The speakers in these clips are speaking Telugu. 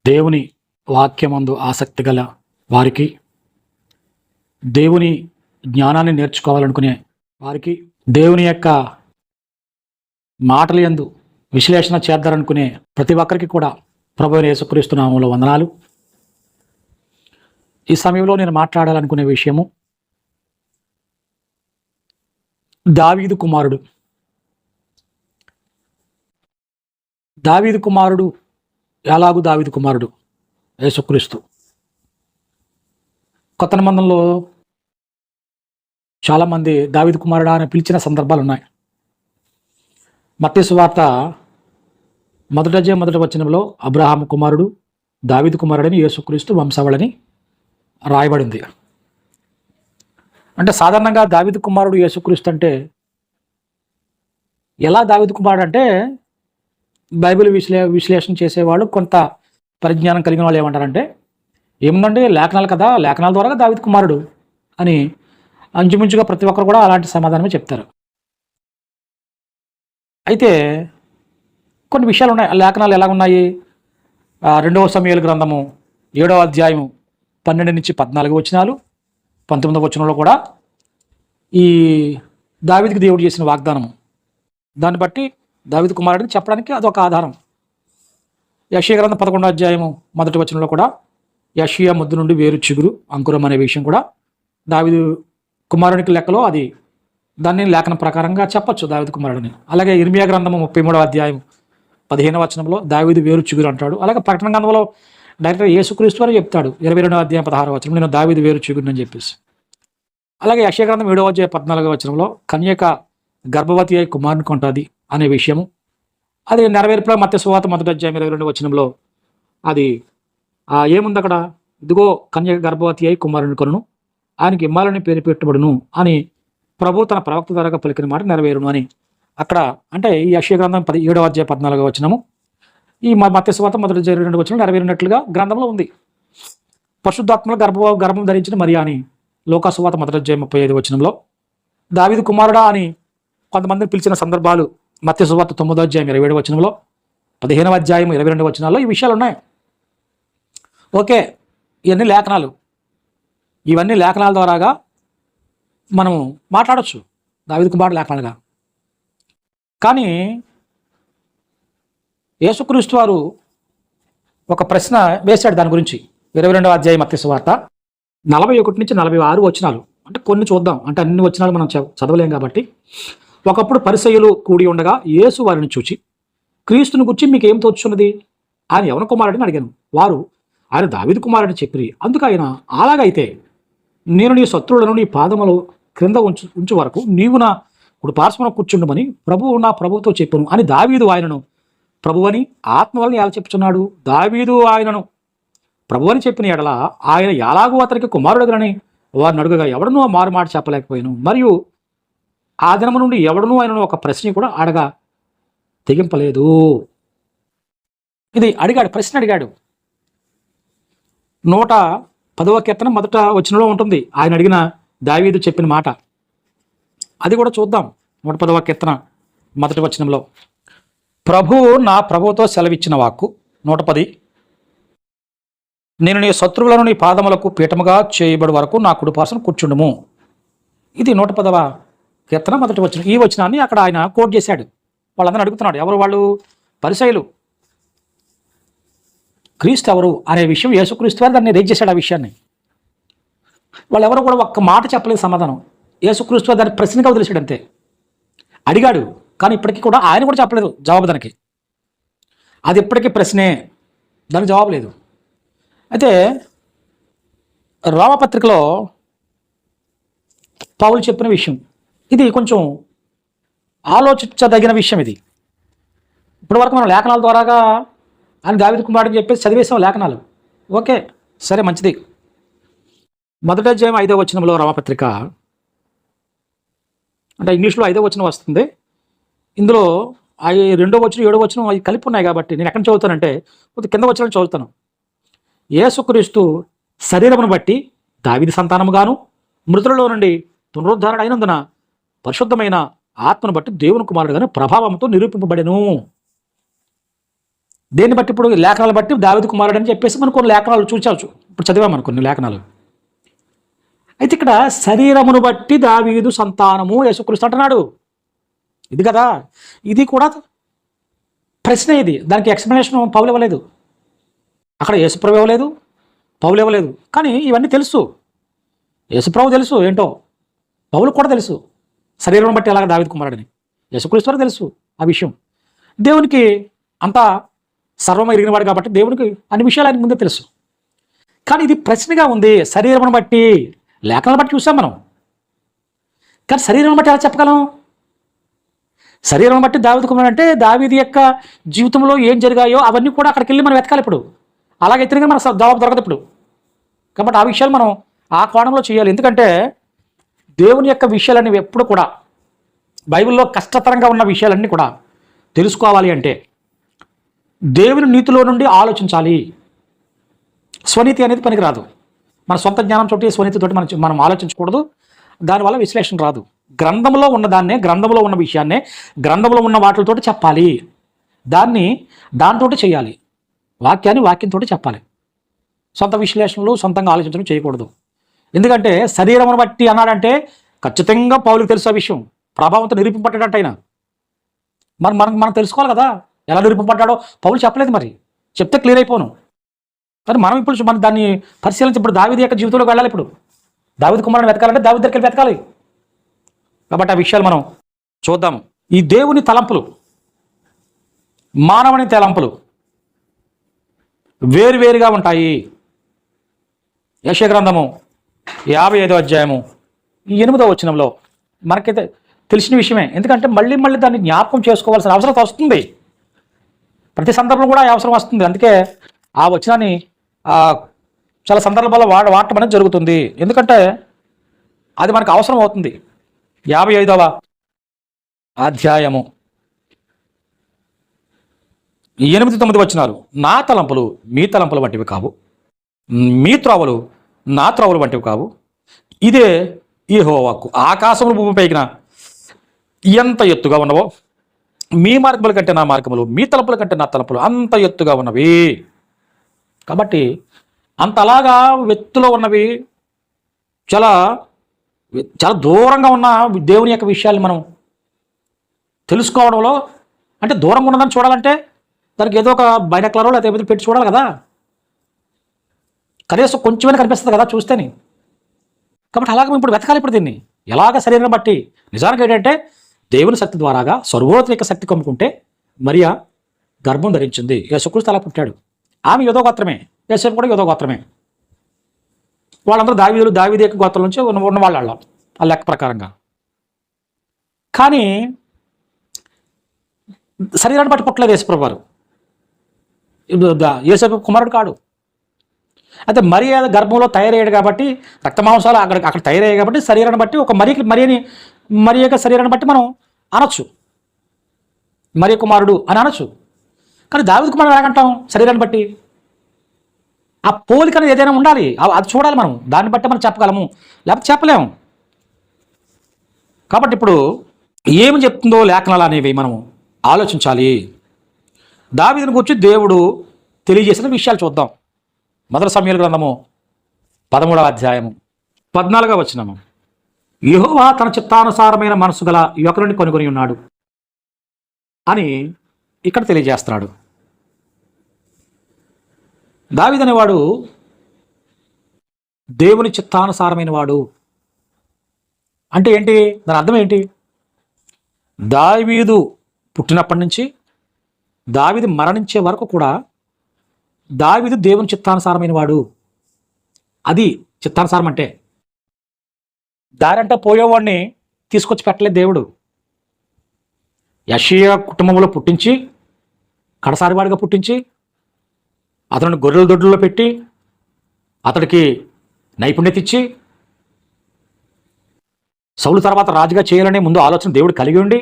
దేవుని వాక్యమందు ఆసక్తి గల వారికి, దేవుని జ్ఞానాన్ని నేర్చుకోవాలనుకునే వారికి, దేవుని యొక్క మాటల యందు విశ్లేషణ చేద్దారనుకునే ప్రతి ఒక్కరికి కూడా ప్రభువైన యేసుక్రీస్తు నామములో వందనాలు. ఈ సమయంలో నేను మాట్లాడాలనుకునే విషయము దావీదు కుమారుడు. దావీదు కుమారుడు ఎలాగూ దావీదు కుమారుడు యేసుక్రీస్తు. కొత్త నిబంధనలో చాలామంది దావీదు కుమారుడా అని పిలిచిన సందర్భాలు ఉన్నాయి. మత్తయి సువార్త మొదటి వచనంలో అబ్రహాము కుమారుడు దావీదు కుమారుడని యేసుక్రీస్తు వంశావళిని రాయబడింది. అంటే సాధారణంగా దావీదు కుమారుడు యేసుక్రీస్తు అంటే ఎలా దావీదు కుమారుడు అంటే బైబిల్ విశ్లేషణ చేసేవాళ్ళు, కొంత పరిజ్ఞానం కలిగిన వాళ్ళు ఏమంటారంటే, ఏముందంటే లేఖనాలు కదా, లేఖనాల ద్వారా దావీదు కుమారుడు అని అంచుమించుగా ప్రతి ఒక్కరు కూడా అలాంటి సమాధానమే చెప్తారు. అయితే కొన్ని విషయాలు ఉన్నాయి. లేఖనాలు ఎలా ఉన్నాయి? 2వ సమూయేలు గ్రంథము 7వ అధ్యాయము 12 నుంచి 14 వచనాలు, 19వ వచనంలో కూడా ఈ దావీదుకి దేవుడు చేసిన వాగ్దానము, దాన్ని బట్టి దావీదు కుమారుడిని చెప్పడానికి అదొక ఆధారం. యెషయా గ్రంథం 11వ అధ్యాయము 1వ వచనంలో కూడా యెషయా ముద్దు నుండి వేరు చిగురు అంకురం అనే విషయం కూడా దావీదు కుమారునికి లెక్కలో అది దాన్ని లేఖనం ప్రకారంగా చెప్పచ్చు దావీదు కుమారుడిని. అలాగే ఇర్మియా గ్రంథము 33వ అధ్యాయం 15వ వచనంలో దావీదు వేరు చిగురు అంటాడు. అలాగే ప్రకటన గ్రంథంలో డైరెక్టర్ యేసుక్రీస్తు అని చెప్తాడు 22వ అధ్యాయం 16వ వచనం, నేను దావీదు వేరు చిగురు అని చెప్పేసి. అలాగే యెషయా గ్రంథం 7వ అధ్యాయం 14వ వచనంలో కన్యక గర్భవతి అయి కుమారుని కొంటది అనే విషయము అది నెరవేర్పులో మత్తయి సువార్త 1వ అధ్యాయం 22వ వచనంలో అది ఏముంది అక్కడ? ఇదిగో కన్యక గర్భవతి అయి కుమారుని కొనును, ఆయనకి ఇమ్మాలని పేరు పెట్టుబడును అని ప్రభు తన ప్రవక్త ద్వారా పలికిన మాట నెరవేరును అని అక్కడ. అంటే ఈ యెషయా గ్రంథం 7వ అధ్యాయం 14వ వచనము ఈ మత్తయి సువార్త 1వ అధ్యాయం 22వ వచనం నెరవేరినట్లుగా గ్రంథంలో ఉంది. పరిశుద్ధాత్మలో గర్భం ధరించిన మరియా అని లూకా సువార్త 1వ అధ్యాయం 35వ వచనంలో దావీదు కుమారుడా అని కొంతమందిని పిలిచిన సందర్భాలు మత్తయి సువార్త 9వ అధ్యాయం 27వ వచనంలో, 15వ అధ్యాయం 22వ వచనాల్లో ఈ విషయాలు ఉన్నాయి. ఓకే, ఇవన్నీ లేఖనాలు. ఇవన్నీ లేఖనాల ద్వారాగా మనం మాట్లాడచ్చు దావీదు కుమారుడు లేఖనాలుగా. కానీ యేసుక్రీస్తు వారు ఒక ప్రశ్న వేశాడు దాని గురించి. 22వ అధ్యాయం మత్తయి సువార్త 41 నుంచి 46 వచనాలు, అంటే కొన్ని చూద్దాం, అంటే అన్ని వచనాలు మనం చదవలేం కాబట్టి. ఒకప్పుడు పరిసయ్యులు కూడి ఉండగా యేసు వారిని చూచి, క్రీస్తుని గురించి మీకు ఏం తోచున్నది? ఆయన ఎవరి కుమారుడిని అడిగాను. వారు, ఆయన దావీదు కుమారుడిని చెప్పిరి. అందుకు ఆయన, అలాగైతే నేను నీ శత్రువులను నీ పాదములు క్రింద ఉంచు వరకు నీవు నా కుడి పార్శ్వన కూర్చుండమని ప్రభువు నా ప్రభువుతో చెప్పాను అని దావీదు ఆయనను ప్రభువని ఆత్మ వలన ఎలా చెప్పుచున్నాడు? దావీదు ఆయనను ప్రభువని చెప్పిన ఎడల ఆయన ఎలాగూ అతనికి కుమారుడుగలని వారిని అడుగగా ఎవడనూ మారు మాట చెప్పలేకపోయాను. మరియు ఆ దినము నుండి ఎవడనూ ఆయనను ఒక ప్రశ్న కూడా అడగా తెగింపలేదు. ఇది అడిగాడు, ప్రశ్న అడిగాడు. 110వ కీర్తన 1వ వచనంలో ఉంటుంది ఆయన అడిగిన దావీదు చెప్పిన మాట. అది కూడా చూద్దాం. 110వ కీర్తన 1వ వచనంలో, ప్రభువు నా ప్రభువుతో సెలవిచ్చిన వాక్కు 110, నేను నీ శత్రువులను నీ పాదములకు పీఠముగా చేయబడి వరకు నా కుడి పార్శ్వన కూర్చుండుము. ఇది 110వ కీర్తన 1వ వచనం. ఈ వచనాన్ని అక్కడ ఆయన కోట్ చేశాడు. వాళ్ళందరూ అడుగుతున్నాడు, ఎవరు వాళ్ళు? పరిసయ్యులు. క్రీస్తు ఎవరు అనే విషయం యేసుక్రీస్తు వారు దాన్ని రేజ్ చేశాడు. ఆ విషయాన్ని వాళ్ళు ఎవరు కూడా ఒక్క మాట చెప్పలేదు సమాధానం. యేసుక్రీస్తు వారు దాన్ని ప్రశ్నగా వదిలేశాడు అంతే. అడిగాడు, కానీ ఇప్పటికీ కూడా ఆయన కూడా చెప్పలేదు జవాబు దానికి. అది ఇప్పటికీ ప్రశ్నే, దానికి జవాబు లేదు. అయితే రోమపత్రికలో పౌలు చెప్పిన విషయం ఇది కొంచెం ఆలోచించదగిన విషయం. ఇది ఇప్పటివరకు మనం లేఖనాల ద్వారాగా ఆయన దావీదు కుమారుడిని చెప్పేసి చదివేసాం లేఖనాలు. ఓకే, సరే, మంచిది. 1వ అధ్యాయం 5వ వచనంలో రోమపత్రిక, అంటే ఇంగ్లీష్లో 5వ వచనం వస్తుంది. ఇందులో 2వ వచనం 7వ వచనం అవి కలిపి ఉన్నాయి కాబట్టి నేను ఎక్కడ చదువుతానంటే కొద్దిగా కింద వచనం చదువుతాను. యేసుక్రీస్తు శరీరమును బట్టి దావీదు సంతానముగాను మృతులలో నుండి పునరుద్ధరణ అయినందున పరిశుద్ధమైన ఆత్మను బట్టి దేవుని కుమారుడుగాను ప్రభావంతో నిరూపింపబడెను. దేన్ని బట్టి? ఇప్పుడు లేఖనాలు బట్టి దావీదు కుమారుడు అని చెప్పేసి మనం కొన్ని లేఖనాలు చూచావచ్చు, ఇప్పుడు చదివామని కొన్ని లేఖనాలు. అయితే ఇక్కడ శరీరమును బట్టి దావీదు సంతానము యేసుక్రీస్తు అంటున్నాడు. ఇది కదా, ఇది కూడా ప్రశ్న. ఇది దానికి ఎక్స్ప్లెనేషన్ పౌలు ఇవ్వలేదు, అక్కడ యేసుప్రభు ఇవ్వలేదు, పౌలు ఇవ్వలేదు. కానీ ఇవన్నీ తెలుసు, యేసుప్రభు తెలుసు ఏంటో, పౌలు కూడా తెలుసు శరీరం బట్టి ఎలాగ దావీదు కుమారుడని. యేసుక్రీస్తు తెలుసు ఆ విషయం. దేవునికి అంతా సర్వం ఎరిగినవాడు కాబట్టి దేవునికి అన్ని విషయాలు ఆయనకు ముందే తెలుసు. కానీ ఇది ప్రశ్నగా ఉంది. శరీరం బట్టి, లేఖనాలను బట్టి చూసాం మనం, కానీ శరీరం బట్టి ఎలా చెప్పగలం? శరీరం బట్టి దావీదు కుమారుడు అంటే దావీదు యొక్క జీవితంలో ఏం జరిగాయో అవన్నీ కూడా అక్కడికి వెళ్ళి మనం వెతకాలి. ఇప్పుడు అలాగే తిరిగి మనకు జవాబు దొరకదు ఇప్పుడు. కాబట్టి ఆ విషయాలు మనం ఆ కోణంలో చేయాలి. ఎందుకంటే దేవుని యొక్క విషయాలన్నీ ఎప్పుడు కూడా బైబిల్లో కష్టతరంగా ఉన్న విషయాలన్నీ కూడా తెలుసుకోవాలి అంటే దేవుని నీతిలో నుండి ఆలోచించాలి. స్వనీతి అనేది పనికిరాదు. మన సొంత జ్ఞానం తోటి స్వనీతితోటి మనం ఆలోచించకూడదు. దానివల్ల విశ్లేషణ రాదు. గ్రంథంలో ఉన్నదాన్నే, గ్రంథంలో ఉన్న విషయాన్నే గ్రంథంలో ఉన్న వాటితోటి చెప్పాలి. దానితో చేయాలి. వాక్యాన్ని వాక్యంతో చెప్పాలి. సొంత విశ్లేషణలు, సొంతంగా ఆలోచించడం చేయకూడదు. ఎందుకంటే శరీరమును బట్టి అన్నాడంటే ఖచ్చితంగా పౌలుకి తెలుసు ఆ విషయం. ప్రభావంతో నిరూపింపడ్డాడంట ఆయన. మనం తెలుసుకోవాలి కదా ఎలా నిరూపింపడ్డాడో. పౌలు చెప్పలేదు, మరి చెప్తే క్లియర్ అయిపోను. కానీ మనం ఇప్పుడు మనం దాన్ని పరిశీలించి ఇప్పుడు దావీదు యొక్క జీవితంలోకి వెళ్ళాలి. ఇప్పుడు దావీదు కుమారుని వెతకాలంటే దావీదు దగ్గరికి వెతకాలి. కాబట్టి ఆ విషయాలు మనం చూద్దాము. ఈ దేవుని తలంపులు, మానవుని తలంపులు వేరువేరుగా ఉంటాయి. యెషయా గ్రంథము 55వ అధ్యాయము 8వ వచనంలో మనకైతే తెలిసిన విషయమే. ఎందుకంటే మళ్ళీ దాన్ని జ్ఞాపకం చేసుకోవాల్సిన అవసరం వస్తుంది. ప్రతి సందర్భంలో కూడా అవసరం వస్తుంది. అందుకే ఆ వచనాన్ని చాలా సందర్భాల్లో వాడటం అనేది జరుగుతుంది. ఎందుకంటే అది మనకు అవసరం అవుతుంది. 55వ అధ్యాయము 8-9 వచనాలు. నా తలంపులు మీ తలంపులు వంటివి కావు, మీ త్రోవలు నా త్రోవలు వంటివి కావు. ఇదే యెహోవాకు. ఆకాశములు భూమి పైన ఎంత ఎత్తుగా ఉన్నవో మీ మార్గముల కంటే నా మార్గములు, మీ తలంపుల కంటే నా తలంపులు అంత ఎత్తుగా ఉన్నవి. కాబట్టి అంతలాగా ఎత్తులో ఉన్నవి, చాలా చాలా దూరంగా ఉన్న దేవుని యొక్క విషయాన్ని మనం తెలుసుకోవడంలో, అంటే దూరంగా ఉన్నదని చూడాలంటే దానికి ఏదో ఒక బైనాక్యులరో లేకపోతే పెట్టి చూడాలి కదా. కనీసం కొంచెమైనా కనిపిస్తుంది కదా చూస్తేనే. కాబట్టి అలాగే ఇప్పుడు వెతకాలి. ఇప్పుడు దీన్ని ఎలాగ శరీరం బట్టి నిజానికి ఏంటంటే దేవుని శక్తి ద్వారాగా సర్వోత్రిక శక్తి కమ్ముకుంటే మరియా గర్భం ధరించింది. యేసుక్రీస్తు అలా పుట్టాడు. ఆమె యోధో గోత్రమే, యేసు కూడా యోధో గోత్రమే. వాళ్ళందరూ దావీదు యొక్క గోత్రం నుంచి ఉన్న వాళ్ళ ఆ లెక్క ప్రకారంగా. కానీ శరీరాన్ని బట్టి పుట్టలేదు యేసుప్రభు వారు. యేసు కుమారుడు కాడు. అయితే మరియ గర్భంలో తయారయ్యాడు కాబట్టి, రక్తమాంసాలు అక్కడ తయారయ్యాయి కాబట్టి శరీరాన్ని బట్టి ఒక మరి యొక్క శరీరాన్ని బట్టి మనం అనొచ్చు, మరి కుమారుడు అని అనొచ్చు. కానీ దావీదు కుమారుడు ఎలాగంటాం? శరీరాన్ని బట్టి. ఆ పోలిక అనేది ఏదైనా ఉండాలి, అది చూడాలి మనం. దాన్ని బట్టి మనం చెప్పగలము, లేకపోతే చెప్పలేము. కాబట్టి ఇప్పుడు ఏమి చెప్తుందో లేఖనాలు అనేవి మనం ఆలోచించాలి. దావీదుని గురించి దేవుడు తెలియజేసిన విషయాలు చూద్దాం. మొదటి సమూయేలు గ్రంథము 13వ అధ్యాయము 14వ వచనము. యెహోవా తన చిత్తానుసారమైన మనసు గల యువకుడిని కొనుగొని ఉన్నాడు అని ఇక్కడ తెలియజేస్తున్నాడు. దావీదు అనేవాడు దేవుని చిత్తానుసారమైన వాడు అంటే ఏంటి? దాని అర్థం ఏంటి? దావీదు పుట్టినప్పటి నుంచి దావీదు మరణించే వరకు కూడా దావీదు దేవుని చిత్తానుసారమైన వాడు. అది చిత్తానుసారం అంటే. దారంటే పోయేవాడిని తీసుకొచ్చి పెట్టలేదు దేవుడు. యెషయా కుటుంబంలో పుట్టించి, కడసారివాడిగా పుట్టించి, అతను గొర్రెల దొడ్లలో పెట్టి, అతడికి నైపుణ్యత ఇచ్చి, సౌలు తర్వాత రాజుగా చేయాలనే ముందు ఆలోచన దేవుడు కలిగి ఉండి,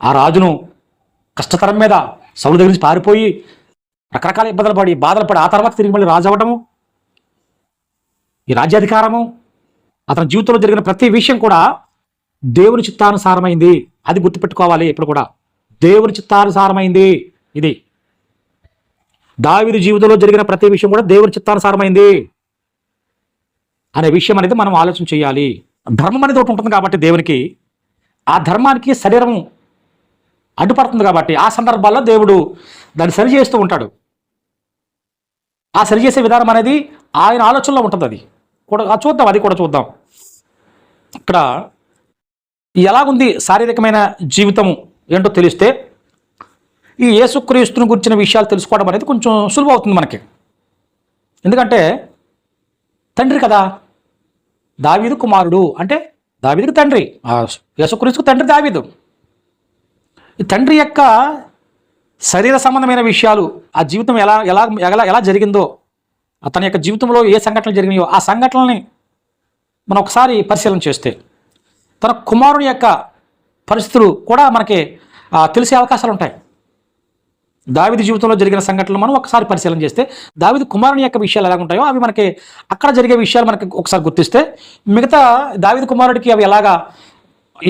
ఆ రాజును కష్టతరం మీద సౌలు దగ్గర నుంచి పారిపోయి రకరకాల ఇబ్బందులు పడి బాధలు పడి ఆ తర్వాత తిరిగి మళ్ళీ రాజు అవ్వడము, ఈ రాజ్యాధికారము, అతని జీవితంలో జరిగిన ప్రతి విషయం కూడా దేవుని చిత్తానుసారమైంది. అది గుర్తుపెట్టుకోవాలి. ఇప్పుడు కూడా దేవుని చిత్తానుసారమైంది ఇది. దావీదు జీవితంలో జరిగిన ప్రతి విషయం కూడా దేవుని చిత్తానుసారమైంది అనే విషయం అనేది మనం ఆలోచన చేయాలి. ధర్మం అనేది ఒకటి ఉంటుంది కాబట్టి దేవునికి, ఆ ధర్మానికి శరీరం అడ్డుపడుతుంది కాబట్టి ఆ సందర్భాల్లో దేవుడు దాన్ని సరిచేస్తూ ఉంటాడు. ఆ సరిచేసే విధానం అనేది ఆయన ఆలోచనలో ఉంటుంది. అది కూడా చూద్దాం. ఇక్కడ ఎలాగుంది శారీరకమైన జీవితం ఏంటో తెలిస్తే ఈ యేసుక్రీస్తుని గురించిన విషయాలు తెలుసుకోవడం అనేది కొంచెం సులువు అవుతుంది మనకి. ఎందుకంటే తండ్రి కదా, దావీదు కుమారుడు అంటే దావీదుకి తండ్రి, యేసుక్రీస్తుకు తండ్రి దావీదు. ఈ తండ్రి యొక్క శరీర సంబంధమైన విషయాలు, ఆ జీవితం ఎలా ఎలా ఎలా ఎలా జరిగిందో, తన యొక్క జీవితంలో ఏ సంఘటనలు జరిగినాయో ఆ సంఘటనల్ని మనం ఒకసారి పరిశీలన చేస్తే తన కుమారుని యొక్క పరిస్థితులు కూడా మనకి తెలిసే అవకాశాలు ఉంటాయి. దావీదు జీవితంలో జరిగిన సంఘటనలు మనం ఒకసారి పరిశీలన చేస్తే దావీదు కుమారుని యొక్క విషయాలు ఎలా ఉంటాయో అవి మనకి అక్కడ జరిగే విషయాలు మనకి ఒకసారి గుర్తిస్తే మిగతా దావీదు కుమారుడికి అవి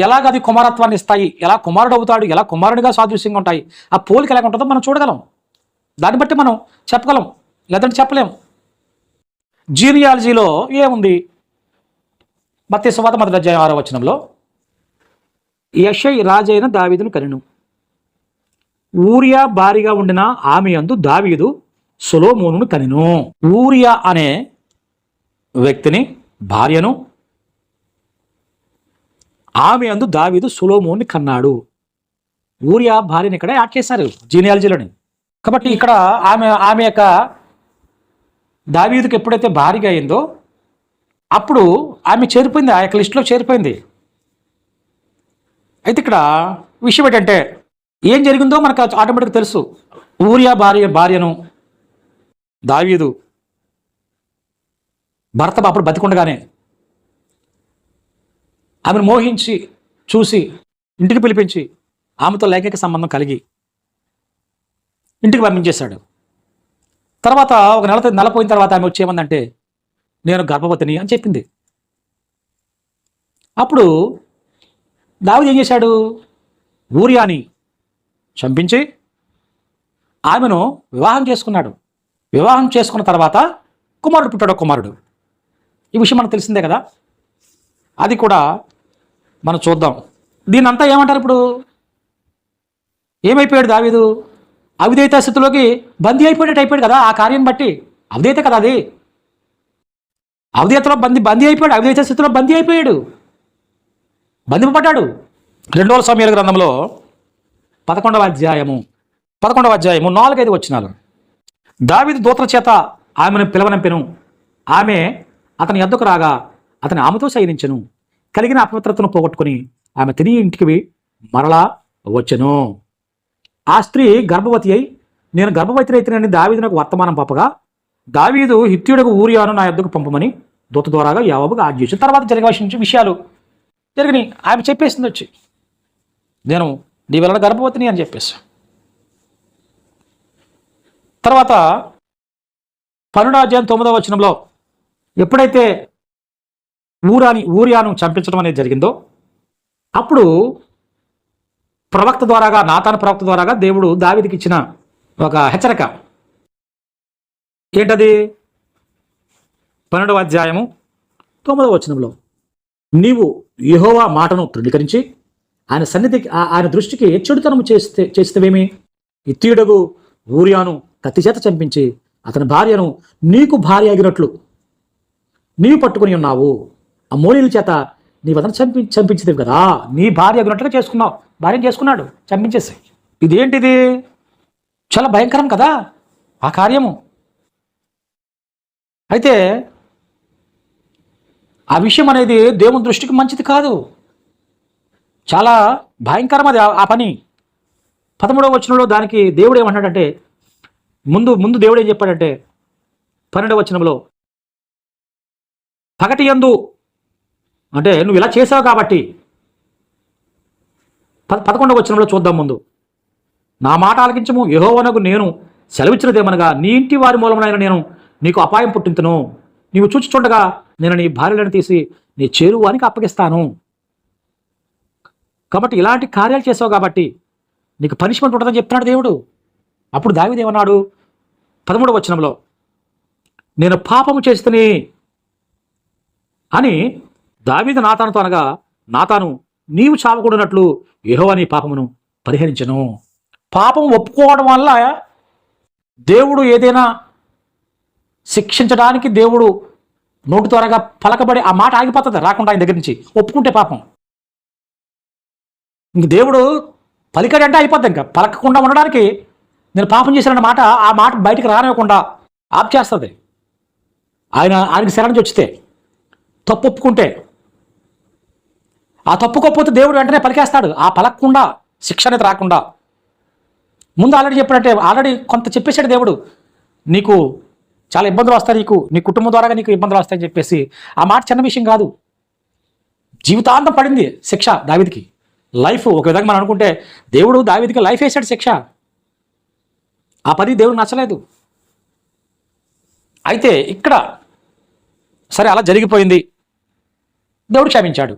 ఎలాగ అది కుమారత్వాన్ని ఇస్తాయి, ఎలా కుమారుడు అవుతాడు, ఎలా కుమారుడిగా సాదృశ్యంగా ఉంటాయి, ఆ పోలిక ఎలాగ ఉంటుందో మనం చూడగలం. దాన్ని బట్టి మనం చెప్పగలం, లేదంటే చెప్పలేం. జీనియాలజీలో ఏముంది? మత్తయి సువార్త 1:6 యెషై రాజైన దావీదును కనెను. ఊరియా భారీగా ఉండిన ఆమె యందు దావీదు సొలొమోనును కనెను. ఊరియా అనే వ్యక్తిని భార్యను, ఆమె యందు దావీదు సొలొమోనుని కన్నాడు. ఊరియా భార్యని ఇక్కడ యాడ్ చేశారు జీనియాలజీలోని. కాబట్టి ఇక్కడ ఆమె యొక్క దావీదుకి ఎప్పుడైతే భార్యగా అయిందో అప్పుడు ఆమె చేరిపోయింది, ఆ యొక్క లిస్టులో చేరిపోయింది. అయితే ఇక్కడ విషయం ఏంటంటే ఏం జరిగిందో మనకు ఆటోమేటిక్గా తెలుసు. ఊరియా భార్యను దావీదు భర్త అప్పుడు బతికుండగానే ఆమెను మోహించి చూసి ఇంటికి పిలిపించి ఆమెతో లైంగిక సంబంధం కలిగి ఇంటికి పంపించేశాడు. తర్వాత ఒక నెల పోయిన తర్వాత ఆమె వచ్చి ఏమందంటే నేను గర్భవతిని అని చెప్పింది. అప్పుడు దావీదు ఏం చేశాడు? ఊరియాని చంపించి ఆమెను వివాహం చేసుకున్నాడు. వివాహం చేసుకున్న తర్వాత కుమారుడు పుట్టాడు. కుమారుడు, ఈ విషయం మనకు తెలిసిందే కదా. అది కూడా మనం చూద్దాం. దీన్ని అంతా ఏమంటారు? ఇప్పుడు ఏమైపోయాడు దావీదు? అవిధేయత స్థితిలోకి బందీ అయిపోయాడు కదా. ఆ కార్యం బట్టి అవిధేయత కదా అది. అవిధేయతలో బందీ అయిపోయాడు. అవిధేయత స్థితిలో బందీ అయిపోయాడు, బంధింపబడ్డాడు. 2 సమూయేలు గ్రంథంలో 11వ అధ్యాయము 4-5 దావీదు దూతల చేత ఆమెను పిలవనంపెను. ఆమె అతని యొద్దకు రాగా అతని ఆమెతో శయనించెను. కలిగిన అపవిత్రతను పోగొట్టుకుని ఆమె తిరిగి ఇంటికి మరలా వచ్చెను. ఆ స్త్రీ గర్భవతి అయి నేను గర్భవతి రైతునని దావీదునకు వర్తమానం పంపగా దావీదు హిత్తీయుడకు ఊరియాను నా యొద్దకు పంపమని దూత ద్వారాగా యోవాబుకు ఆజ్ఞాపించాడు. తర్వాత జరిగిన విషయాలు జరిగినాయి. ఆమె చెప్పేసింది వచ్చి నేను నీ వలన గర్భవతిని అని చెప్పేసి. తర్వాత 12:9 ఎప్పుడైతే ఊరియాను చంపించడం అనేది జరిగిందో అప్పుడు నాతాను ప్రవక్త ద్వారాగా దేవుడు దావీదుకి ఇచ్చిన ఒక హెచ్చరిక ఏంటది? 12:9 నీవు యెహోవా మాటను తృణీకరించి ఆయన సన్నిధికి ఆయన దృష్టికి చెడుతనము చేస్తేవేమి? హిత్తీయుడగు ఊరియాను కత్తి చేత చంపించి అతని భార్యను నీకు భార్య అగినట్లు నీవు పట్టుకుని ఉన్నావు. ఆ మోనీల చేత నీ వదన చంపించేది కదా. నీ భార్య అగినట్లుగా చేసుకున్నావు. భార్యను చేసుకున్నాడు, చంపించేసి. ఇదేంటిది? చాలా భయంకరం కదా ఆ కార్యము. అయితే ఆ విషయం అనేది దేవుని దృష్టికి మంచిది కాదు, చాలా భయంకరం అది ఆ పని. 13వ దానికి దేవుడు ఏమంటాడంటే ముందు దేవుడు ఏం చెప్పాడంటే 12వ పగటి యందు అంటే నువ్వు ఇలా చేసావు కాబట్టి. 11వ చూద్దాం. ముందు నా మాట ఆలకించము, యెహోవానకు నేను సెలవిచ్చినదేమనగా నీ ఇంటి వారి మూలమునైన నేను నీకు అపాయం పుట్టింతును. నీవు చూచుచుండగా నేను నీ భార్యలను తీసి నీ చేరువానికి అప్పగిస్తాను. కాబట్టి ఇలాంటి కార్యాలు చేసావు కాబట్టి నీకు పనిష్మెంట్ ఉంటుందని చెప్తున్నాడు దేవుడు. అప్పుడు దావీదు ఏమన్నాడు? 13వ వచనంలో నేను పాపము చేస్తుని అని దావీదు నాతానుతో అనగా, నాతాను నీవు చావకూడనట్లు యెహోవా నీ పాపమును పరిహరించెను. పాపం ఒప్పుకోవడం వల్ల దేవుడు ఏదైనా శిక్షించడానికి దేవుడు నోటి త్వరగా పలకబడి ఆ మాట ఆగిపోతుంది రాకుండా ఆయన దగ్గర నుంచి. ఒప్పుకుంటే పాపం ఇంక దేవుడు పలికడి అంటే అయిపోద్ది. ఇంకా పలకకుండా ఉండడానికి నేను పాపం చేశానన్న మాట ఆ మాట బయటికి రానివ్వకుండా ఆప్ చేస్తుంది. ఆయనకి శరణ నుంచి వచ్చితే, తప్పు ఒప్పుకుంటే, ఆ తప్పుకోకపోతే దేవుడు వెంటనే పలికేస్తాడు. ఆ పలకకుండా శిక్ష అనేది రాకుండా ముందు ఆల్రెడీ చెప్పినట్టే, ఆల్రెడీ కొంత చెప్పేశాడు దేవుడు, నీకు చాలా ఇబ్బందులు వస్తాయి, నీ కుటుంబం ద్వారా నీకు ఇబ్బందులు వస్తాయని చెప్పేసి. ఆ మాట చిన్న విషయం కాదు. జీవితాంతం పడింది శిక్ష దావీదుకి. లైఫ్ ఒక విధంగా మనం అనుకుంటే దేవుడు దావీదుకి లైఫ్ వేసాడు శిక్ష. ఆ పని దేవుడు నచ్చలేదు. అయితే ఇక్కడ సరే అలా జరిగిపోయింది, దేవుడు క్షమించాడు,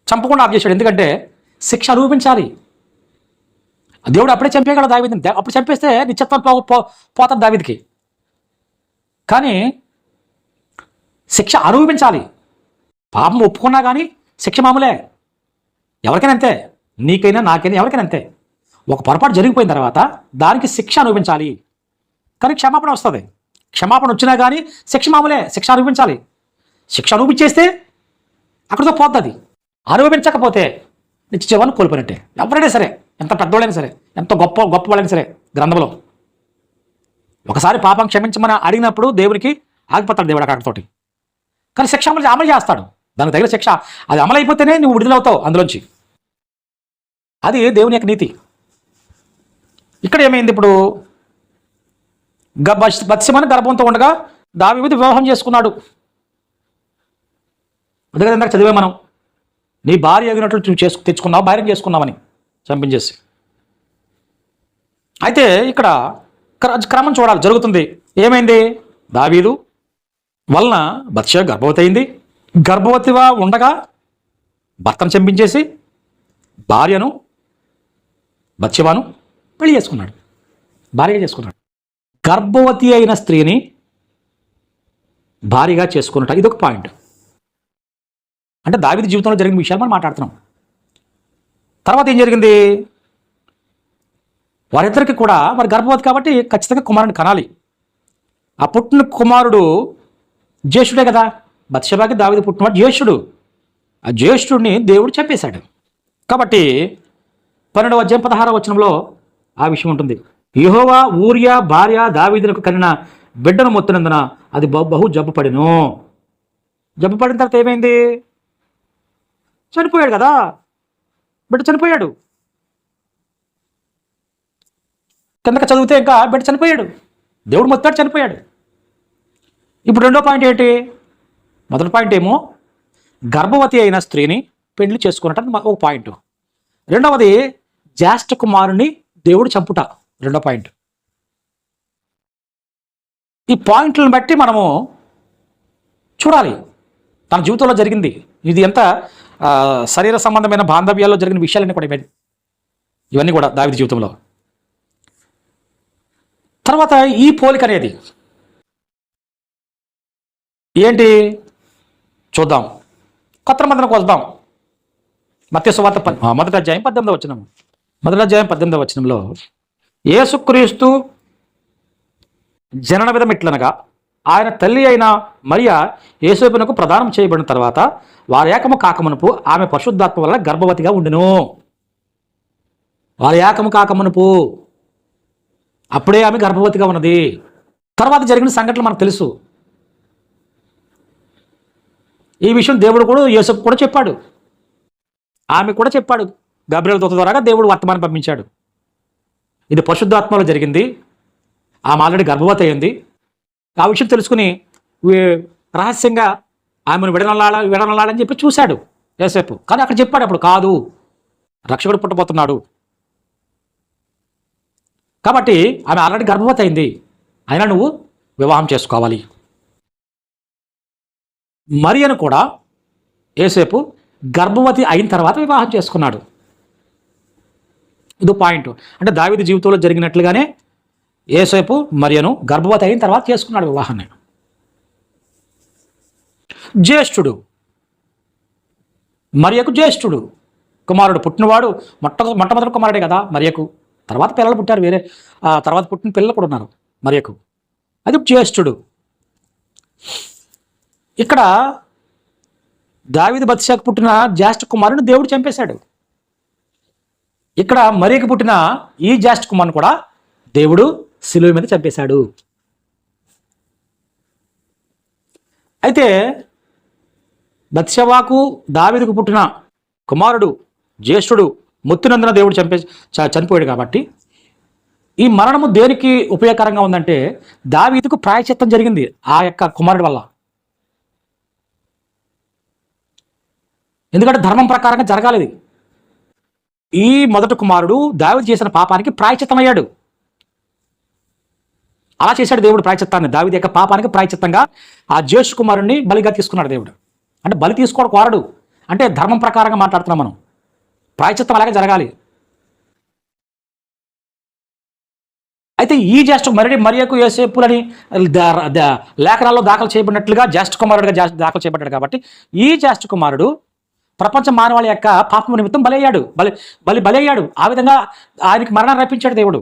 చంపకుండా ఆప్ చేశాడు. ఎందుకంటే శిక్ష అనుభవించాలి. దేవుడు అప్పుడే చంపేయగలడు దావీదుని. అప్పుడు చంపేస్తే నిత్యత్వం పోతుంది దావీదుకి. కానీ శిక్ష అనుభవించాలి. పాపం ఒప్పుకున్నా కానీ శిక్ష మామూలే, ఎవరికైనా అంతే, నీకైనా నాకైనా ఎవరికైనా అంతే. ఒక పొరపాటు జరిగిపోయిన తర్వాత దానికి శిక్ష అనుభవించాలి, కానీ క్షమాపణ వస్తుంది. క్షమాపణ వచ్చినా కానీ శిక్ష మామూలే, శిక్ష అనుభవించాలి. శిక్ష అనుభవించేస్తే అక్కడితో పోతుంది. అనుభవించకపోతే నిత్య జీవాన్ని కోల్పోయినట్టే. ఎవరైనా సరే, ఎంత పెద్దవాళ్ళైనా సరే, ఎంత గొప్ప వాళ్ళైనా సరే, గ్రంథంలో ఒకసారి పాపం క్షమించమని అడిగినప్పుడు దేవునికి ఆగిపోతాడు దేవుడు అక్కడితోటి. కానీ శిక్ష అమలు చేస్తాడు. దానికి తగిన శిక్ష అది అమలు అయిపోతేనే నువ్వు విడుదలవుతావు అందులోంచి. అది దేవుని యొక్క నీతి. ఇక్కడ ఏమైంది? ఇప్పుడు బత్షెబను గర్భంతో ఉండగా దావీదు వివాహం చేసుకున్నాడు. అదే కదా ఇందాక చదివే మనం, నీ భార్య అగినట్లు తెచ్చుకున్నావు, భార్యను చేసుకున్నావని చంపించేసి. అయితే ఇక్కడ క్రమం చూడాలి, జరుగుతుంది. ఏమైంది? దావీదు వలన బత్షెబ గర్భవతి అయింది. గర్భవతిగా ఉండగా భర్తను చంపించేసి భార్యను బత్షెబను పెళ్లి చేసుకున్నాడు, భార్యగా చేసుకున్నాడు. గర్భవతి అయిన స్త్రీని భార్యగా చేసుకున్నట్టు ఇదొక పాయింట్. అంటే దావీదు జీవితంలో జరిగిన విషయాలు మనం మాట్లాడుతున్నాం. తర్వాత ఏం జరిగింది? వారిద్దరికి కూడా మరి గర్భవతి కాబట్టి ఖచ్చితంగా కుమారుని కనాలి. ఆ పుట్టిన కుమారుడు జ్యేష్ఠుడే కదా. బత్షెబకి దావీదు పుట్టినవాడు జ్యేష్ఠుడు. ఆ జ్యేష్ఠుడిని దేవుడు చంపేశాడు. కాబట్టి 12వ అధ్యాయం 16వ వచనంలో ఆ విషయం ఉంటుంది. యెహోవా ఊరియా భార్య దావీదునకు కనిన బిడ్డను మొత్తినందున అది బహు జబ్బుపడెను. జబ్బుపడిన తర్వాత ఏమైంది? చనిపోయాడు కదా, బిడ్డ చనిపోయాడు. కిందక చదివితే ఇంకా బిడ్డ చనిపోయాడు, దేవుడు మొత్తాడు, చనిపోయాడు. ఇప్పుడు రెండో పాయింట్ ఏంటి? మొదటి పాయింట్ ఏమో గర్భవతి అయిన స్త్రీని పెళ్లి చేసుకున్నట్టు ఒక పాయింట్. రెండవది జ్యేష్ఠ కుమారుని దేవుడు చంపుట, రెండో పాయింట్. ఈ పాయింట్లను బట్టి మనము చూడాలి తన జీవితంలో జరిగింది. ఇది ఎంత శరీర సంబంధమైన బాంధవ్యాల్లో జరిగిన విషయాలన్నీ కూడా ఇవన్నీ కూడా దావీదు జీవితంలో. తర్వాత ఈ పోలిక అనేది ఏంటి చూద్దాం. కొత్త నిబంధనకు వద్దాం. మత్తయి సువార్త మొదటి అధ్యాయం 18వ వచనం. మొదటి అధ్యాయం 18వ వచనంలో యేసుక్రీస్తు జనన విధం ఇట్లనగా ఆయన తల్లి అయిన మరియా యేసోపునకు ప్రదానం చేయబడిన తర్వాత వారి ఏకము కాకమునుపు ఆమె పరిశుద్ధాత్మ వల్ల గర్భవతిగా ఉండును. వారి ఏకము కాకమునుపు అప్పుడే ఆమె గర్భవతిగా ఉన్నది. తర్వాత జరిగిన సంఘటనలు మనకు తెలుసు. ఈ విషయం దేవుడు కూడా యోసేపు కూడా చెప్పాడు, ఆమె కూడా చెప్పాడు. గబ్రియెలు దూత ద్వారా దేవుడు వర్తమానం పంపించాడు. ఇది పరిశుద్ధాత్మలో జరిగింది, ఆమె ఆల్రెడీ గర్భవతి అయింది. ఆ విషయం తెలుసుకుని రహస్యంగా ఆమెను విడనలాడని చెప్పి చూశాడు యోసేపు. కానీ అక్కడ చెప్పాడు, అప్పుడు కాదు, రక్షకుడు పుట్టబోతున్నాడు కాబట్టి ఆమె ఆల్రెడీ గర్భవతి అయింది, అయినా నువ్వు వివాహం చేసుకోవాలి. మరియను కూడా యోసేపు గర్భవతి అయిన తర్వాత వివాహం చేసుకున్నాడు. ఇది పాయింట్. అంటే దావీదు జీవితంలో జరిగినట్లుగానే యేసేపు మరియను గర్భవతి అయిన తర్వాత చేసుకున్నాడు వివాహాన్ని. జ్యేష్ఠుడు మరియకు జ్యేష్ఠుడు కుమారుడు పుట్టినవాడు మొట్టమొదటి కుమారుడే కదా మరియకు. తర్వాత పిల్లలు పుట్టారు, వేరే తర్వాత పుట్టిన పిల్లలు కూడా ఉన్నారు మరియకు. అది జ్యేష్ఠుడు. ఇక్కడ దావీదు బత్షెబకు పుట్టిన జ్యేష్ఠ కుమారుని దేవుడు చంపేశాడు. ఇక్కడ మరియకు పుట్టిన ఈ జ్యేష్ఠ కుమారుని కూడా దేవుడు శిలువ మీద చంపేశాడు. అయితే బత్షెబకు దావీదుకు పుట్టిన కుమారుడు జ్యేష్ఠుడు ముత్తునందున దేవుడు చనిపోయాడు. కాబట్టి ఈ మరణము దేనికి ఉపయోగకరంగా ఉందంటే దావీదుకు ప్రాయశ్చిత్తం జరిగింది ఆ యొక్క కుమారుడి వల్ల. ఎందుకంటే ధర్మం ప్రకారంగా జరగాలి ఇది. ఈ మొదటి కుమారుడు దావీదు చేసిన పాపానికి ప్రాయశ్చిత్తం అయ్యాడు. అలా చేశాడు దేవుడు ప్రాయశ్చిత్తాన్ని. దావీదు యొక్క పాపానికి ప్రాయశ్చిత్తంగా ఆ జ్యేష్ఠ కుమారుడిని బలిగా తీసుకున్నాడు దేవుడు. అంటే బలి తీసుకోవడం కోరడు, అంటే ధర్మం ప్రకారంగా మాట్లాడుతున్నాం మనం. ప్రాయశ్చిత్తం అలాగే జరగాలి. అయితే ఈ జ్యేష్ఠ మరియకు యోసేపులని లేఖనాల్లో దాఖలు చేయబడినట్లుగా జ్యేష్ఠ కుమారుడిగా దాఖలు చేయబడ్డాడు. కాబట్టి ఈ జ్యేష్ఠ కుమారుడు ప్రపంచ మానవాళి యొక్క పాపం నిమిత్తం బలయ్యాడు. ఆ విధంగా ఆయనకి మరణాన్ని రప్పించాడు దేవుడు.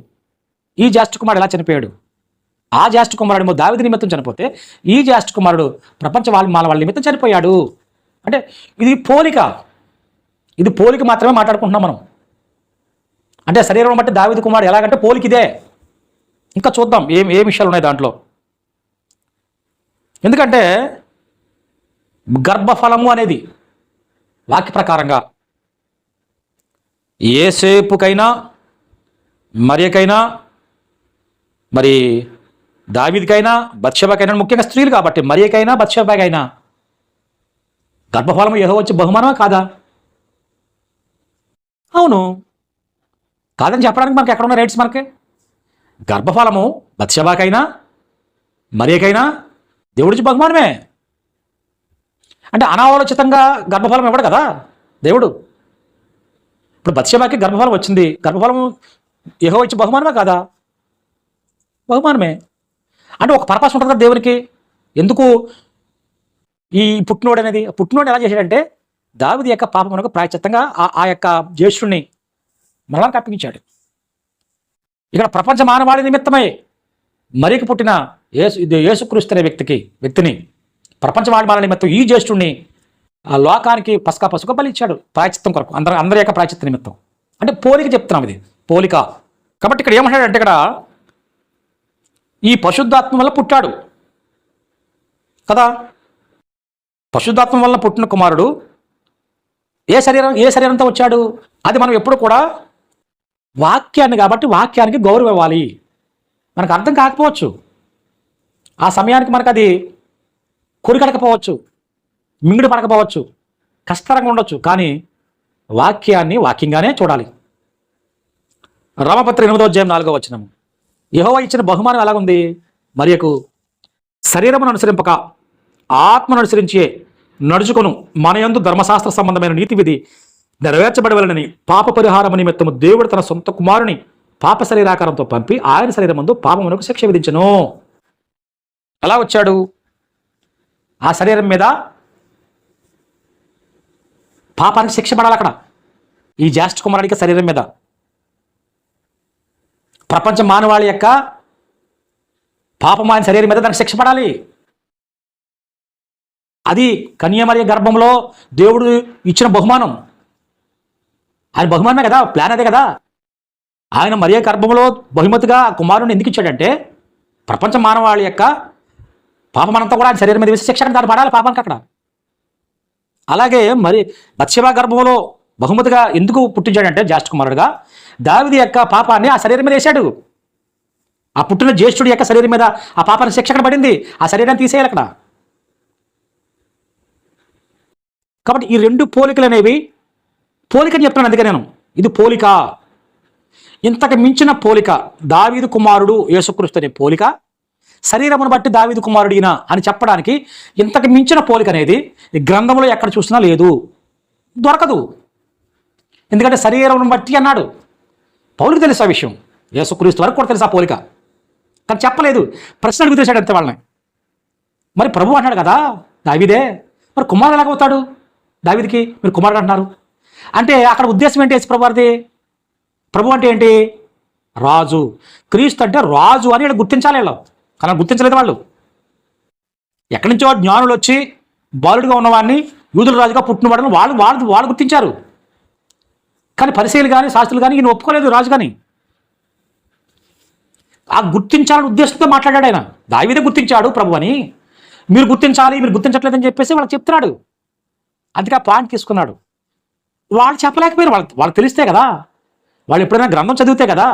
ఈ జ్యేష్ఠ కుమారుడు ఎలా చనిపోయాడు? ఆ జ్యేష్ఠ కుమారుడు దావీదు నిమిత్తం చనిపోతే ఈ జ్యేష్ఠ కుమారుడు ప్రపంచ మానవాళి నిమిత్తం చనిపోయాడు. అంటే ఇది పోలిక మాత్రమే మాట్లాడుకుంటున్నాం మనం. అంటే శరీరం బట్టి దావీదు కుమారుడు ఎలాగంటే పోలిక ఇదే. ఇంకా చూద్దాం ఏ విషయాలు ఉన్నాయి దాంట్లో. ఎందుకంటే గర్భఫలము అనేది వాక్య ప్రకారంగా యేసేపుకైనా మరియకైనా మరి దావీదుకైనా బత్షెబకైనా, ముఖ్యంగా స్త్రీలు కాబట్టి మరియకైనా బత్షెబకైనా గర్భఫలము యెహోవా వచ్చి బహుమానమా కాదా? అవును. కాదని చెప్పడానికి మనకి ఎక్కడున్న రైట్స్? మనకి గర్భఫలము బత్షెబకైనా మరియకైనా దేవుడికి బహుమానమే. అంటే అనాలోచితంగా గర్భఫలం ఇవ్వడు కదా దేవుడు. ఇప్పుడు బత్షెబకి గర్భఫలం వచ్చింది, గర్భఫలము యెహోవా ఇచ్చే బహుమానమే కాదా? బహుమానమే. అంటే ఒక పర్పస్ ఉంటుంది కదా దేవునికి. ఎందుకు ఈ పుట్టినోడు ఎలా చేశాడంటే దావీదు యొక్క పాపమునకు ప్రాయశ్చిత్తంగా ఆ యొక్క జ్యేష్ఠుడిని మరణానికి అప్పగించాడు. ఇక్కడ ప్రపంచ మానవాళి నిమిత్తమై మరియకు పుట్టిన యేసుక్రీస్తు అనే వ్యక్తిని ప్రపంచ మానవాళి నిమిత్తం ఈ జ్యేష్ఠుడిని ఆ లోకానికి పసుగా బలిచ్చాడు ప్రాయశ్చిత్తం కొరకు, అందరి యొక్క ప్రాయశ్చిత్త నిమిత్తం. అంటే పోలిక చెప్తున్నాం, ఇది పోలిక. కాబట్టి ఇక్కడ ఏమంటాడంటే ఇక్కడ ఈ పరిశుద్ధాత్మ వల్ల పుట్టాడు కదా. పరిశుద్ధాత్మ వల్ల పుట్టిన కుమారుడు ఏ శరీరంతో వచ్చాడు? అది మనం ఎప్పుడు కూడా వాక్యాన్ని, కాబట్టి వాక్యానికి గౌరవం ఇవ్వాలి. మనకు అర్థం కాకపోవచ్చు, ఆ సమయానికి మనకు అది కొరికడకపోవచ్చు, మింగుడు పడకపోవచ్చు, కష్టంగా ఉండొచ్చు. కానీ వాక్యాన్ని వాక్యంగానే చూడాలి. రామపత్రి 8వ అధ్యాయం 4వ వచనం. యెహోవా ఇచ్చిన బహుమానం ఎలాగుంది? మరియకు శరీరమును అనుసరింపక ఆత్మను అనుసరించే నడుచుకొను మనయందు ధర్మశాస్త్ర సంబంధమైన నీతి విధి నెరవేర్చబడవలనని పాప పరిహారము నిమిత్తము దేవుడు తన సొంత కుమారుని పాప శరీరాకారంతో పంపి ఆయన శరీరమందు పాపమునకు శిక్ష విధించను. ఎలా వచ్చాడు? ఆ శరీరం మీద పాపానికి శిక్ష పడాలి. అక్కడ ఈ జ్యేష్ఠ కుమారుడికి శరీరం మీద ప్రపంచ మానవాళి యొక్క పాపమాయన శరీరం మీద దానికి శిక్ష పడాలి. అది కన్యమరియ గర్భంలో దేవుడు ఇచ్చిన బహుమానం. ఆయన బహుమానమే కదా, ప్లాన్ అదే కదా. ఆయన మరియ గర్భంలో బహుమతిగా కుమారుని ఎందుకు ఇచ్చాడంటే ప్రపంచ మానవాళి యొక్క పాపమనంతా కూడా ఆయన శరీరం మీద వేసి శిక్ష దాన్ని పడాలి పాపానికి అక్కడ. అలాగే మరి బత్షెబ గర్భంలో బహుమతిగా ఎందుకు పుట్టించాడంటే జ్యేష్ఠ కుమారుడుగా దావీదు యొక్క పాపాన్ని ఆ శరీరం మీద వేశాడు. ఆ పుట్టిన జ్యేష్ఠుడి యొక్క శరీరం మీద ఆ పాపానికి శిక్ష అక్కడ పడింది. ఆ శరీరాన్ని తీసేయాలి అక్కడ. కాబట్టి ఈ రెండు పోలికలు అనేవి పోలికని చెప్తున్నాను. అందుకే నేను ఇది పోలిక. ఇంతకు మించిన పోలిక దావీదు కుమారుడు యేసుక్రీస్తు అనే పోలిక, శరీరమును బట్టి దావీదు కుమారుడిన అని చెప్పడానికి ఇంతకు మించిన పోలిక అనేది ఈ గ్రంథంలో ఎక్కడ చూసినా లేదు, దొరకదు. ఎందుకంటే శరీరమును బట్టి అన్నాడు. పౌలుకి తెలుసు ఆ విషయం, యేసుక్రీస్తు వరకు కూడా తెలుసు ఆ పోలిక. కానీ చెప్పలేదు, ప్రశ్న అడుగుతేశాడు అంతే వాళ్ళని. మరి ప్రభు అంటాడు కదా దావీదే, మరి కుమారుడు ఎలాగవుతాడు దావీదికి, మీరు కుమారుడు అంటున్నారు అంటే అక్కడ ఉద్దేశం ఏంటి? యేసు ప్రభు వారిది. ప్రభు అంటే ఏంటి? రాజు. క్రీస్తు అంటే రాజు అని వీళ్ళు గుర్తించాలి. వీళ్ళు కానీ గుర్తించలేదు వాళ్ళు. ఎక్కడి నుంచో జ్ఞానులు వచ్చి బాలుడిగా ఉన్నవాడిని యూదుల రాజుగా పుట్టినవాడని వాళ్ళు గుర్తించారు. కానీ పరిశీలు కానీ శాస్త్రులు కానీ ఈయన ఒప్పుకోలేదు రాజు. కానీ ఆ గుర్తించాలని ఉద్దేశంతో మాట్లాడాడు ఆయన. దావీదే గుర్తించాడు ప్రభు అని, మీరు గుర్తించాలి, మీరు గుర్తించట్లేదని చెప్పేసి వాళ్ళకి చెప్తున్నాడు. అందుకే ఆ పాయింట్ తీసుకున్నాడు. వాళ్ళు చెప్పలేకపోయారు. వాళ్ళు తెలిస్తే కదా, వాళ్ళు ఎప్పుడైనా గ్రంథం చదివితే కదా,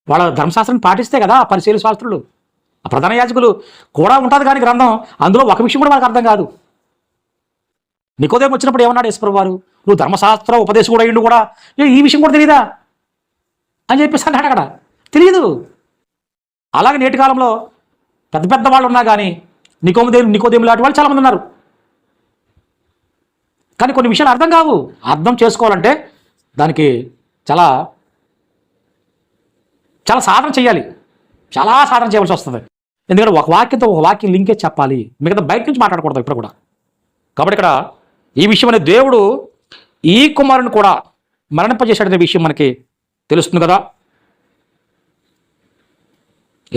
వాళ్ళ ధర్మశాస్త్రాన్ని పాటిస్తే కదా పరిశీలు శాస్త్రులు, ఆ ప్రధాన యాజకులు కూడా ఉంటుంది. కానీ గ్రంథం అందులో ఒక విషయం కూడా వాళ్ళకి అర్థం కాదు. నికోదేము వచ్చినప్పుడు ఏమన్నాడు యేసు ప్రభు వారు? నువ్వు ధర్మశాస్త్ర ఉపదేశం కూడా అయ్యిండు కూడా ఈ విషయం కూడా తెలియదా అని చెప్పేసి అన్నాడు. అక్కడ తెలియదు. అలాగే నేటి కాలంలో పెద్ద పెద్ద వాళ్ళు ఉన్నా కానీ నికోదేము లాంటి వాళ్ళు చాలామంది ఉన్నారు. కానీ కొన్ని విషయాలు అర్థం కావు. అర్థం చేసుకోవాలంటే దానికి చాలా చాలా సాధన చేయాలి, చాలా సాధన చేయవలసి వస్తుంది. ఎందుకంటే ఒక వాక్యంతో ఒక వాక్యం లింకే చెప్పాలి, మిగతా బయట నుంచి మాట్లాడకూడదు ఇప్పుడు కూడా. కాబట్టి ఇక్కడ ఈ విషయం అనే దేవుడు ఈ కుమారుని కూడా మరణింపజేశాడనే విషయం మనకి తెలుస్తుంది కదా.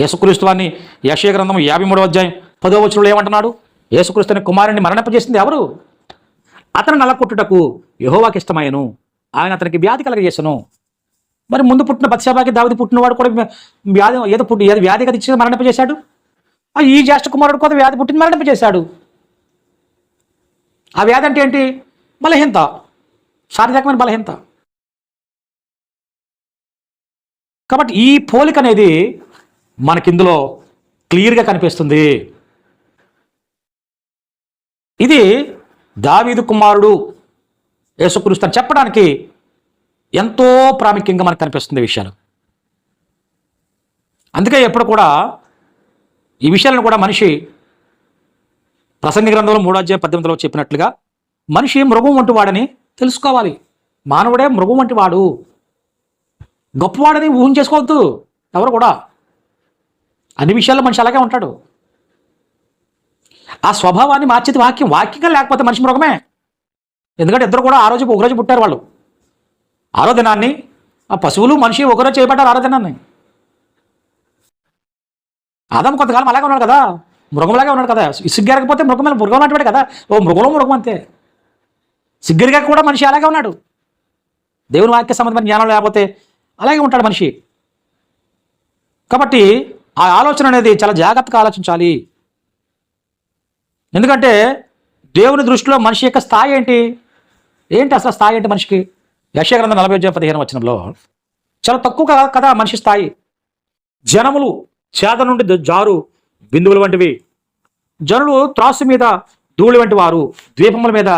యేసుక్రీస్తు వారిని యెషయా గ్రంథం 53వ అధ్యాయం 10వ వచనంలో ఏమంటున్నాడు? యేసుక్రీస్తు అనే కుమారుని మరణింపజేసింది ఎవరు? అతను నలకొట్టుటకు యెహోవాకి ఇష్టమయ్యను, ఆయన అతనికి వ్యాధి కలగజేసను. మరి ముందు పుట్టిన బత్షెబాకి దావీదు పుట్టినవాడు కూడా ఏదో వ్యాధి కదా ఇచ్చి మరణింపజేశాడు. ఈ జ్యేష్ఠ కుమారుడు కూడా వ్యాధి పుట్టింది మరణింపజేశాడు. ఆ వ్యాధి అంటే ఏంటి? బలహీనత, శారీరకమైన బలహీనత. కాబట్టి ఈ పోలిక అనేది మనకిందులో క్లియర్గా కనిపిస్తుంది. ఇది దావీదు కుమారుడు యేసుక్రీస్తు అని చెప్పడానికి ఎంతో ప్రాముఖ్యంగా మనకు కనిపిస్తుంది ఈ విషయాలు. అందుకే ఎప్పుడు కూడా ఈ విషయాలను కూడా మనిషి ప్రసంగి గ్రంథంలో 3వ అధ్యాయం 18లో చెప్పినట్లుగా మనిషి మృగం వంటి వాడని తెలుసుకోవాలి. మానవుడే మృగం వంటి వాడు, గొప్పవాడని ఊహించేసుకోవద్దు ఎవరు కూడా. అన్ని విషయాల్లో మనిషి అలాగే ఉంటాడు. ఆ స్వభావాన్ని మార్చేది వాక్యంగా లేకపోతే మనిషి మృగమే. ఎందుకంటే ఇద్దరు కూడా ఒకరోజు పుట్టారు వాళ్ళు. ఆరో దినాన్ని ఆ పశువులు మనిషి ఒకరోజు చేయబడ్డారు ఆరో దినాన్ని. ఆదాము కొంతకాలం అలాగే ఉన్నాడు కదా, మృగంలాగే ఉన్నాడు కదా. సిగ్గరకపోతే మృగం లాంటివాడు కదా. మృగం అంతే. సిగ్గరిగా కూడా మనిషి అలాగే ఉన్నాడు. దేవుని వాక్య సంబంధమైన జ్ఞానం లేకపోతే అలాగే ఉంటాడు మనిషి. కాబట్టి ఆ ఆలోచన అనేది చాలా జాగ్రత్తగా ఆలోచించాలి. ఎందుకంటే దేవుని దృష్టిలో మనిషి యొక్క స్థాయి ఏంటి అసలు స్థాయి ఏంటి మనిషికి? యెషయా గ్రంథం 40:15 వచనంలో చాలా తక్కువ కదా మనిషి స్థాయి. జనములు చేద నుండి జారు బిందువుల వంటివి, జనులు త్రాసు మీద ధూళి వంటి వారు, ద్వీపముల మీద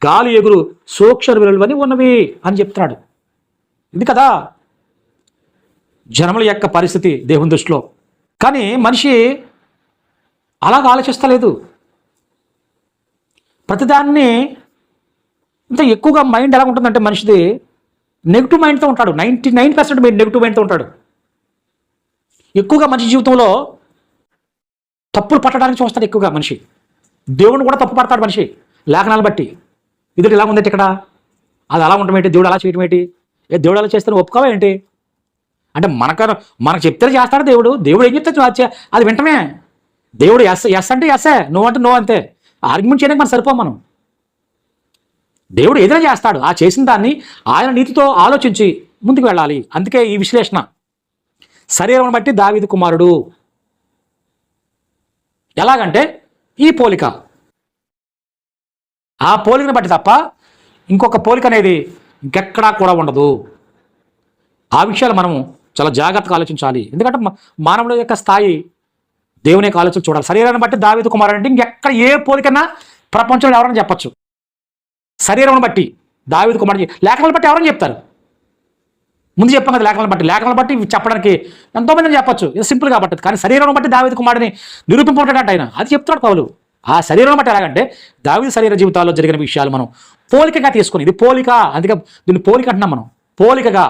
గాలి ఎగురు సూక్ష్మ విలువని ఉన్నవి అని చెప్తున్నాడు. ఇది కదా జనముల యొక్క పరిస్థితి దేవుని దృష్టిలో. కానీ మనిషి అలాగ ఆలోచిస్తలేదు. ప్రతిదాన్ని ఇంత ఎక్కువగా మైండ్ ఎలా ఉంటుందంటే మనిషిది నెగిటివ్ మైండ్తో ఉంటాడు. 99% నెగిటివ్ మైండ్తో ఉంటాడు. ఎక్కువగా మనిషి జీవితంలో తప్పులు పట్టడానికి చూస్తాడు ఎక్కువగా మనిషి. దేవుడిని కూడా తప్పు పడతాడు మనిషి లేఖనాలు బట్టి. ఇది ఇలా ఉందంటే ఇక్కడ అది అలా ఉండటం ఏంటి, దేవుడు అలా చేయటం ఏంటి, దేవుడు అలా చేస్తే ఒప్పుకోవా ఏంటి అంటే మనకు చెప్తే చేస్తాడు దేవుడు. దేవుడు ఏం చెప్తే అది వింటమే. దేవుడు ఎస్ అంటే ఎస్ఏ, నో అంటే నో అంతే. ఆర్గ్యుమెంట్ చేయడానికి మనం సరిపోం మనం. దేవుడు ఏదైనా చేస్తాడు, ఆ చేసిన దాన్ని ఆయన నీతితో ఆలోచించి ముందుకు వెళ్ళాలి. అందుకే ఈ విశ్లేషణ. శరీరం బట్టి దావీదు కుమారుడు ఎలాగంటే ఈ పోలిక, ఆ పోలికను బట్టి తప్ప ఇంకొక పోలిక అనేది ఇంకెక్కడా కూడా ఉండదు. ఆ విషయాలు మనము చాలా జాగ్రత్తగా ఆలోచించాలి. ఎందుకంటే మానవుడి యొక్క స్థాయి దేవుని యొక్క ఆలోచన చూడాలి. శరీరాన్ని బట్టి దావీదు కుమారుడు అంటే ఇంకెక్కడ ఏ పోలికన్నా ప్రపంచంలో ఎవరైనా చెప్పచ్చు. శరీరం బట్టి దావీదు కుమారుడు, లేఖనాలు బట్టి ఎవరైనా చెప్తారు. ముందు చెప్పాం కదా లేఖనాలు బట్టి చెప్పడానికి ఎంతోమంది చెప్పచ్చు, ఇది సింపుల్ కాబట్టి. కానీ శరీరం బట్టి దావీదు కుమారుడిని నిరూపింపబడ్డాడు ఆయన, అది చెప్తాడు పౌలు. ఆ శరీరం బట్టి ఎలాగంటే దావీదు శరీర జీవితాల్లో జరిగిన విషయాలు మనం పోలికగా తీసుకుని, ఇది పోలిక, అందుకే దీన్ని పోలిక అంటున్నాం మనం. పోలికగా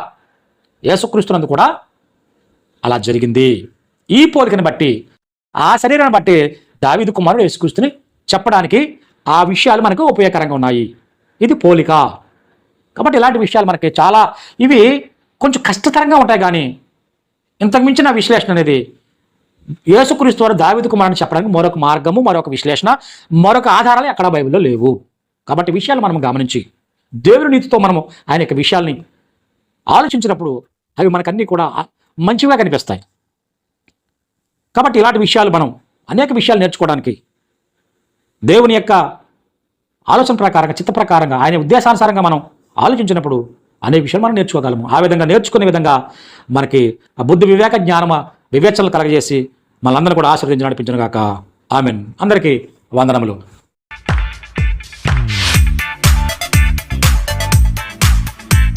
యేసుక్రీస్తునందు కూడా అలా జరిగింది. ఈ పోలికను బట్టి, ఆ శరీరాన్ని బట్టి దావీదు కుమారుడు యేసుక్రీస్తుని చెప్పడానికి ఆ విషయాలు మనకు ఉపయోగకరంగా ఉన్నాయి. ఇది పోలిక. కాబట్టి ఇలాంటి విషయాలు మనకి చాలా ఇవి కొంచెం కష్టతరంగా ఉంటాయి, కానీ ఇంతకు మించిన విశ్లేషణ అనేది యేసుక్రీస్తు వారు దావీదు కుమారుని చెప్పడానికి మరొక మార్గము, మరొక విశ్లేషణ, మరొక ఆధారాలు ఎక్కడా బైబిల్లో లేవు. కాబట్టి విషయాలు మనం గమనించి దేవుని నీతితో మనము ఆయన యొక్క విషయాల్ని ఆలోచించినప్పుడు అవి మనకన్నీ కూడా మంచిగా కనిపిస్తాయి. కాబట్టి ఇలాంటి విషయాలు మనం అనేక విషయాలు నేర్చుకోవడానికి దేవుని యొక్క ఆలోచన ప్రకారంగా, చిత్త ప్రకారంగా, ఆయన ఉద్దేశానుసారంగా మనం ఆలోచించినప్పుడు అనేక విషయాలు మనం నేర్చుకోగలము. ఆ విధంగా నేర్చుకునే విధంగా మనకి ఆ బుద్ధి, వివేక, జ్ఞానమ, వివేచనలు కలగజేసి మనందరూ కూడా ఆశీర్వదించి నడిపించను గాక. ఆమెన్. అందరికీ వందనములు.